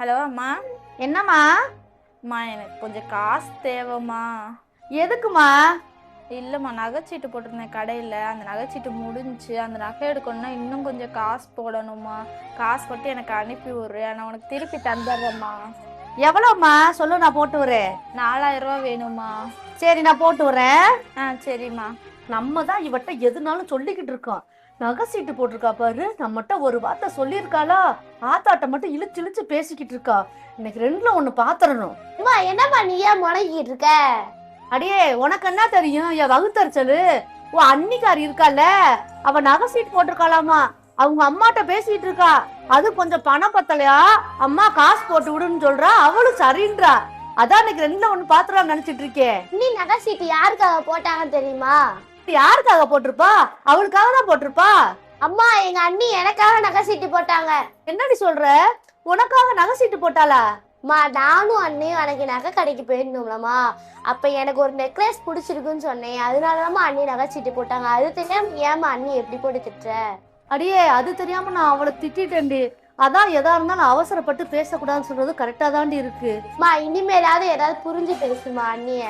Hello அம்மா. என்னம்மா? அம்மா எனக்கு கொஞ்சம் காசு தேவைம்மா. எதுக்குமா? இல்லைம்மா, நகைச்சீட்டு போட்டிருந்தேன் கடையில். அந்த நகைச்சீட்டு முடிஞ்சுச்சு. அந்த நகை எடுக்கணும்னா இன்னும் கொஞ்சம் காசு போடணும்மா. காசு போட்டு எனக்கு அனுப்பி விட்ரு, நான் உனக்கு திருப்பி தந்துடுறேம்மா. எவ்வளோம்மா சொல்லு, நான் போட்டு வரேன். 4000 ரூபா வேணும்மா. சரி, நான் போட்டு வரேன். சரிம்மா. நம்ம தான் இவட்ட எதுனாலும் சொல்லிக்கிட்டு இருக்கோம். நகை சீட்டு போட்டிருக்கா பாரு, நம்மகிட்ட ஒரு வார்த்தை சொல்லியிருக்காளா? ஆத்தாட்ட மட்டும் இழுச்சு இழுச்சு பேசிக்கிட்டு இருக்கா. இன்னைக்கு ரெண்டுல ஒண்ணு பாத்திரணும். அம்மா என்னம்மா நீ ஏன் முடங்கிட்டு இருக்க? அடியே, உனக்கு என்ன தெரியும்? என் வகுத்தறிச்சலு. உன் அன்னிக்காரி இருக்கால, அவ நகை சீட்டு போட்டிருக்காளாமா. அவங்க அம்மாட்ட பேசிட்டு இருக்கா. அது கொஞ்சம் பணம் பத்தலையா, அம்மா காசு போட்டு விடுன்னு சொல்றா. அவளும் சரின்றா. அதான் இன்னைக்கு ரெண்டுல ஒண்ணு பாத்திரம் நினைச்சிட்டு இருக்கேன். நீ நகை சீட்டு யாருக்காக போட்டாங்கன்னு தெரியுமா? யாருக்காக போட்டிருப்பா? அவளுக்காக தான் போட்டிருப்பா. அம்மா எங்க அண்ணி எனக்காக நகை சீட்டு போட்டாங்க. என்னடி சொல்ற? உனக்காக நகை சீட்டு போட்டாளா? மா நானும் அண்ணியும் அன்னைக்கு நகை கடைக்கு போயிருந்தோம்லம்மா. அப்ப எனக்கு ஒரு நெக்லஸ் பிடிச்சிருக்குன்னு சொன்னேன். அதனாலதாம்மா அண்ணி நகை சீட்டு போட்டாங்க. அது தெரியாம ஏமா அண்ணி எப்படி போட்டு திட்டுற? அடியே, அது தெரியாம நான் அவளை திட்டேன்டி. அதான் எதா இருந்தாலும் அவசரப்பட்டு பேசக்கூடாதுன்னு சொல்றது கரெக்டா தாண்டி இருக்கு. மா இனிமேலாவது ஏதாவது புரிஞ்சு பேசுமா அண்ணிய.